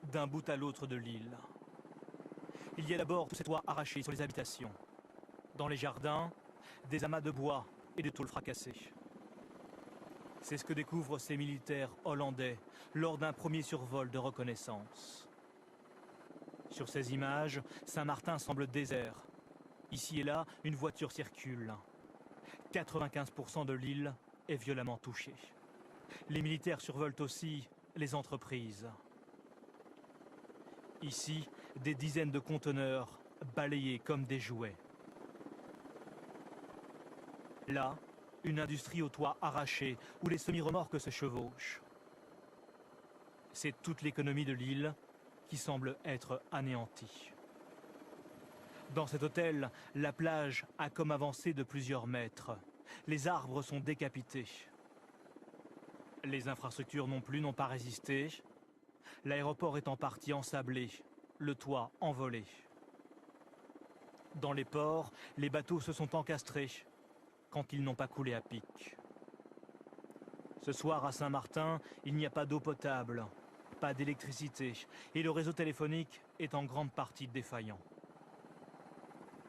d'un bout à l'autre de l'île. Il y a d'abord tous ces toits arrachés sur les habitations. Dans les jardins, des amas de bois et de tôles fracassées. C'est ce que découvrent ces militaires hollandais lors d'un premier survol de reconnaissance. Sur ces images, Saint-Martin semble désert. Ici et là, une voiture circule. 95% de l'île est violemment touchée. Les militaires survolent aussi les entreprises. Ici, des dizaines de conteneurs balayés comme des jouets. Là, une industrie aux toits arrachés où les semi-remorques se chevauchent. C'est toute l'économie de l'île qui semble être anéantie. Dans cet hôtel, la plage a comme avancé de plusieurs mètres. Les arbres sont décapités. Les infrastructures non plus n'ont pas résisté. L'aéroport est en partie ensablé, le toit envolé. Dans les ports, les bateaux se sont encastrés quand ils n'ont pas coulé à pic. Ce soir à Saint-Martin, il n'y a pas d'eau potable, pas d'électricité et le réseau téléphonique est en grande partie défaillant.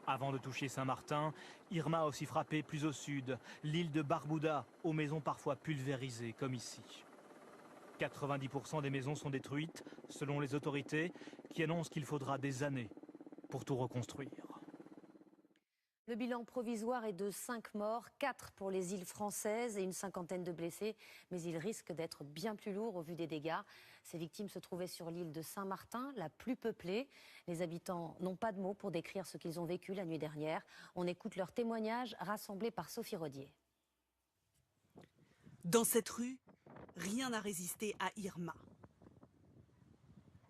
Avant de toucher Saint-Martin, Irma a aussi frappé plus au sud, l'île de Barbuda, aux maisons parfois pulvérisées comme ici. 90% des maisons sont détruites, selon les autorités, qui annoncent qu'il faudra des années pour tout reconstruire. Le bilan provisoire est de 5 morts, 4 pour les îles françaises et une cinquantaine de blessés. Mais il risque d'être bien plus lourd au vu des dégâts. Ces victimes se trouvaient sur l'île de Saint-Martin, la plus peuplée. Les habitants n'ont pas de mots pour décrire ce qu'ils ont vécu la nuit dernière. On écoute leurs témoignages rassemblés par Sophie Rodier. Dans cette rue, rien n'a résisté à Irma.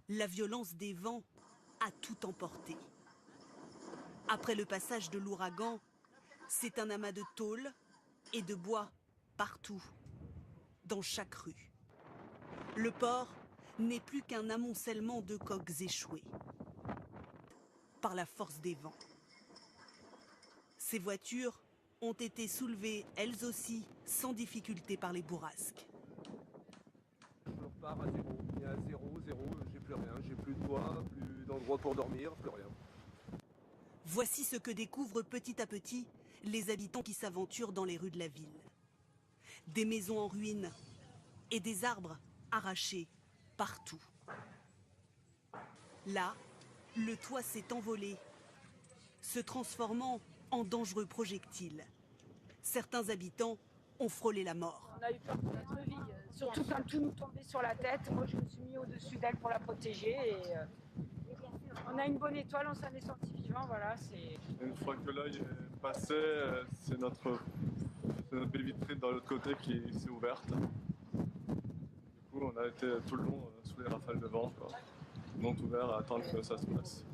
La violence des vents a tout emporté. Après le passage de l'ouragan, c'est un amas de tôles et de bois partout, dans chaque rue. Le port n'est plus qu'un amoncellement de coques échouées par la force des vents. Ces voitures ont été soulevées, elles aussi, sans difficulté par les bourrasques. Je repars à zéro. Il y a zéro, j'ai plus rien. J'ai plus de toit, plus d'endroit pour dormir, plus rien. Voici ce que découvrent petit à petit les habitants qui s'aventurent dans les rues de la ville. Des maisons en ruine et des arbres arrachés partout. Là, le toit s'est envolé, se transformant en dangereux projectiles. Certains habitants ont frôlé la mort. On a eu peur pour notre vie, surtout quand tout nous tombait sur la tête. Moi, je me suis mis au-dessus d'elle pour la protéger. Et on a une bonne étoile, on s'en est sorti vivant. Voilà, une fois que l'œil est passé, c'est notre baie vitrine de l'autre côté qui s'est ouverte. Du coup, on a été tout le long sous les rafales de vent, donc ouvert à attendre que ça se passe.